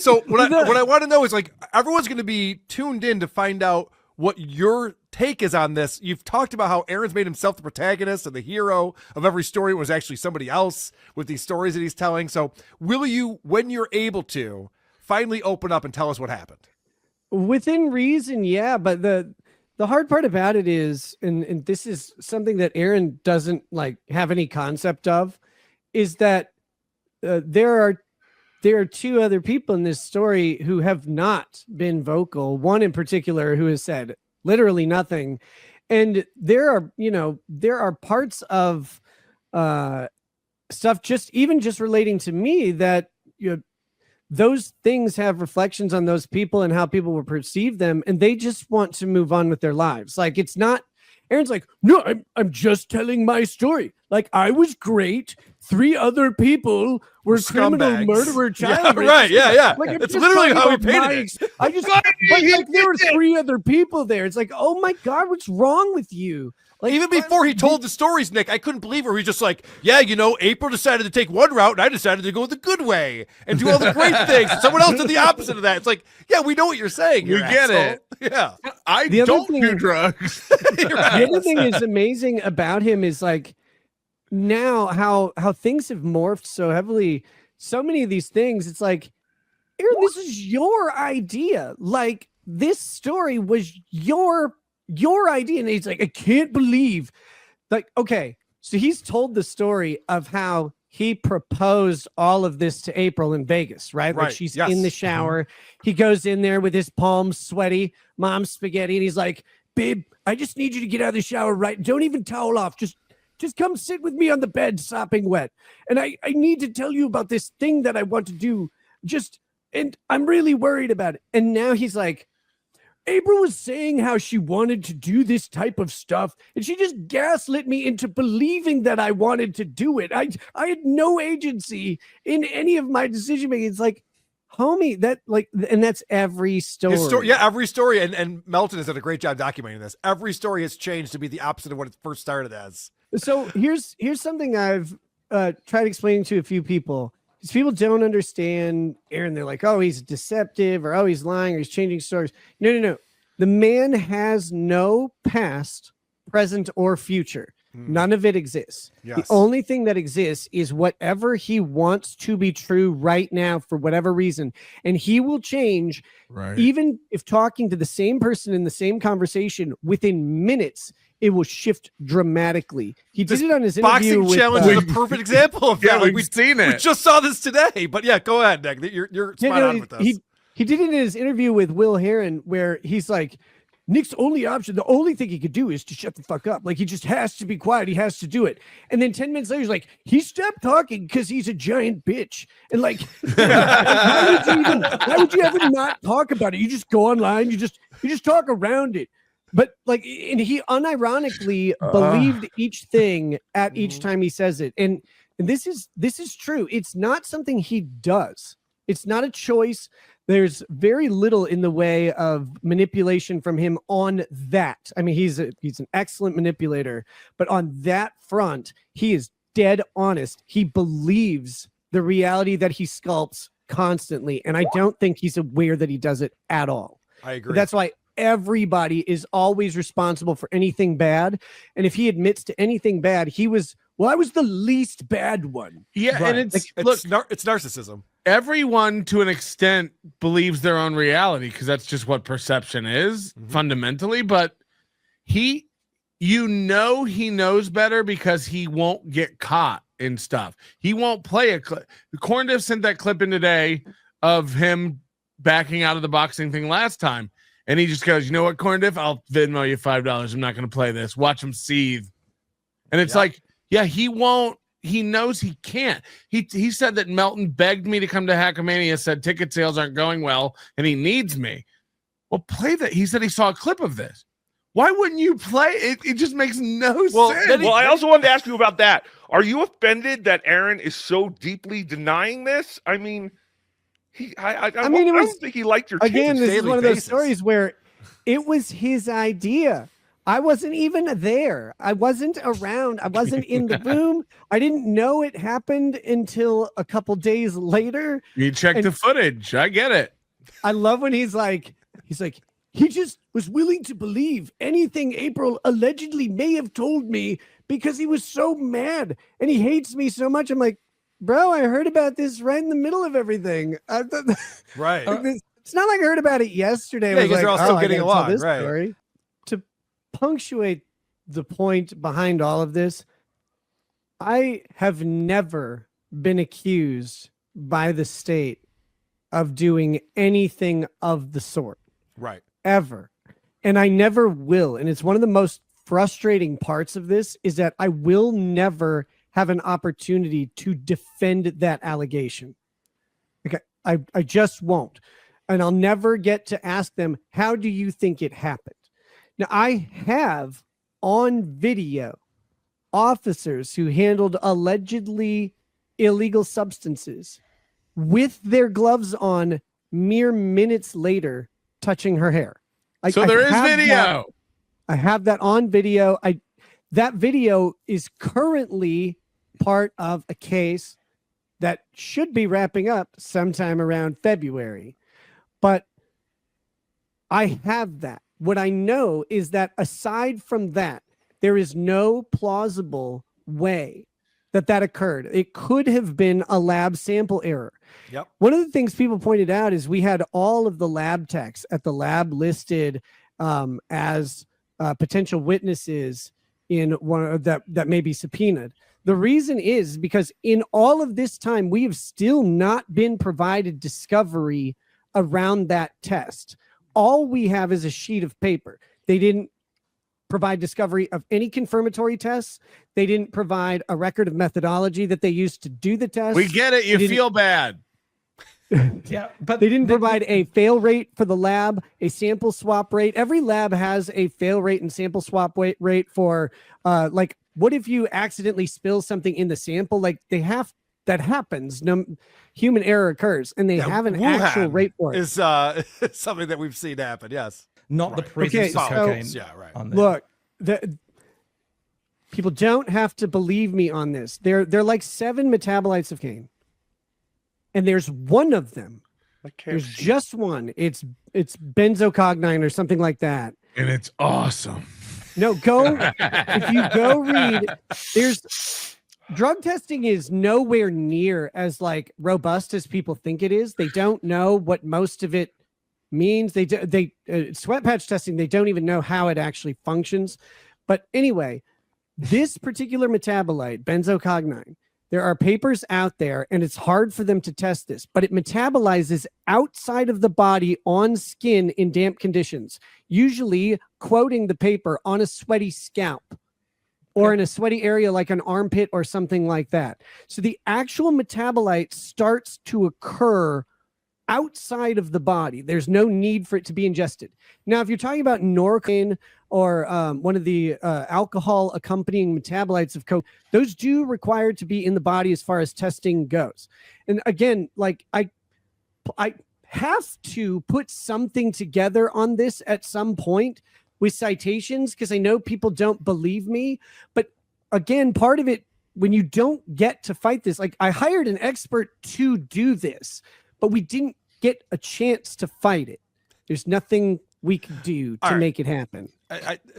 So what I want to know is, like, everyone's going to be tuned in to find out what your take is on this. You've talked about how Aaron's made himself the protagonist and the hero of every story. It was actually somebody else with these stories that he's telling. So will you, when you're able to, finally open up and tell us what happened? Within reason, yeah. But the hard part about it is, and this is something that Aaron doesn't like have any concept of, is that there are two other people in this story who have not been vocal. One in particular who has said literally nothing. And there are parts of stuff just relating to me that, those things have reflections on those people and how people will perceive them. And they just want to move on with their lives. Like, it's not, Aaron's like, no, I'm just telling my story. Like, I was great. 3 other people were criminal murderer, child rapists. Right, yeah. Like, it's literally how he painted it. I just, but like, there were 3 other people there. It's like, oh my God, what's wrong with you? Like, even before he told the stories, Nick, I couldn't believe it. He's just like, yeah, April decided to take one route, and I decided to go the good way and do all the great things. Someone else did the opposite of that. It's like, yeah, we know what you're saying. We get it. Yeah. I don't do drugs. The other thing is amazing about him is, like, now how things have morphed so heavily. So many of these things, it's like, Aaron, this is your idea. Like, this story was your idea. And he's like, I can't believe, like, okay, so he's told the story of how he proposed all of this to April in Vegas, right? Like, she's in the shower. He goes in there with his palms sweaty, mom's spaghetti, and he's like, babe, I just need you to get out of the shower, right? Don't even towel off. Just come sit with me on the bed, sopping wet. And I need to tell you about this thing that I want to do. And I'm really worried about it. And now he's like, April was saying how she wanted to do this type of stuff, and she just gaslit me into believing that I wanted to do it. I had no agency in any of my decision making. It's like, homie, and that's every story. Every story. And Melton has done a great job documenting this. Every story has changed to be the opposite of what it first started as. So here's something I've tried explaining to a few people. Because people don't understand Aaron. They're like, oh, he's deceptive, or oh, he's lying, or he's changing stories. No. The man has no past, present, or future. None of it exists. Yes. The only thing that exists is whatever he wants to be true right now for whatever reason. And he will change, even if talking to the same person in the same conversation, within minutes, it will shift dramatically. He did it on his interview. Boxing challenge is a perfect example of that. We've seen it. We just saw this today. But yeah, go ahead, Nick. You're spot on with this. He did it in his interview with Will Heron, where he's like, Nick's only option, the only thing he could do is to shut the fuck up. Like, he just has to be quiet. He has to do it. And then 10 minutes later, he's like, he stopped talking because he's a giant bitch. And like, why would you ever not talk about it? You just go online, you just talk around it. But like, and he unironically believed each thing at each time he says it. And this is true. It's not something he does. It's not a choice. There's very little in the way of manipulation from him on that. I mean, he's an excellent manipulator, but on that front, he is dead honest. He believes the reality that he sculpts constantly. And I don't think he's aware that he does it at all. I agree. But that's why everybody is always responsible for anything bad. And if he admits to anything bad, I was the least bad one. Yeah. Right. And it's narcissism. Everyone to an extent believes their own reality, because that's just what perception is fundamentally. But he knows better because he won't get caught in stuff. He won't play a clip. Corndiff sent that clip in today of him backing out of the boxing thing last time. And he just goes, you know what, Corndiff? I'll Venmo you $5. I'm not going to play this. Watch him seethe. And it's like, yeah, he won't. He knows he can't. He said that Melton begged me to come to Hackamania, said ticket sales aren't going well, and he needs me. Well, play that. He said he saw a clip of this. Why wouldn't you play it? It just makes no sense. Well, I also wanted to ask you about that. Are you offended that Aaron is so deeply denying this? I mean, I don't think he liked your again. take. This is one of those stories where it was his idea. I wasn't even there. I wasn't around. I wasn't in the room. I didn't know it happened until a couple days later. You checked And- the footage. I get it. I love when he's like, he just was willing to believe anything April allegedly may have told me because he was so mad and he hates me so much. I'm like, bro, I heard about this right in the middle of everything. Right. It's not like I heard about it yesterday. Yeah, I was because they're all like, still I getting gotta tell along, this right. story. To punctuate the point behind all of this, I have never been accused by the state of doing anything of the sort. Right. Ever. And I never will. And it's one of the most frustrating parts of this is that I will never have an opportunity to defend that allegation. Okay. I just won't. And I'll never get to ask them, how do you think it happened? Now, I have on video officers who handled allegedly illegal substances with their gloves on mere minutes later touching her hair. So there is video. I have that on video. That video is currently part of a case that should be wrapping up sometime around February. But I have that. What I know is that aside from that, there is no plausible way that occurred. It could have been a lab sample error. Yep. One of the things people pointed out is we had all of the lab techs at the lab listed as potential witnesses in one of that may be subpoenaed. The reason is because in all of this time, we have still not been provided discovery around that test. All we have is a sheet of paper. They didn't provide discovery of any confirmatory tests. They didn't provide a record of methodology that they used to do the test. We get it. You They feel bad. Yeah, but They didn't provide a fail rate for the lab, a sample swap rate. Every lab has a fail rate and sample swap rate for like, what if you accidentally spill something in the sample? Like they have, that happens. No human error occurs, and they have an Wuhan actual rate for it. Is something that we've seen happen. Yes. not the Right. presence Okay, of so- cocaine. Yeah. Right. On there. Look, people don't have to believe me on this. They're like 7 metabolites of cane, and there's one of them. I can't There's see. just one. It's benzocognine or something like that. And it's awesome. No, if you go read, there's drug testing is nowhere near as like robust as people think it is. They don't know what most of it means. Sweat patch testing, they don't even know how it actually functions. But anyway, this particular metabolite, benzocognine, there are papers out there, and it's hard for them to test this, but it metabolizes outside of the body on skin in damp conditions, usually quoting the paper on a sweaty scalp or in a sweaty area like an armpit or something like that. So the actual metabolite starts to occur outside of the body. There's no need for it to be ingested. Now, if you're talking about Norcocaine or one of the alcohol accompanying metabolites of coke, those do require to be in the body as far as testing goes. And again, like I have to put something together on this at some point with citations because I know people don't believe me. But again, part of it, when you don't get to fight this, like I hired an expert to do this, but we didn't get a chance to fight it. There's nothing we could do to All right. make it happen.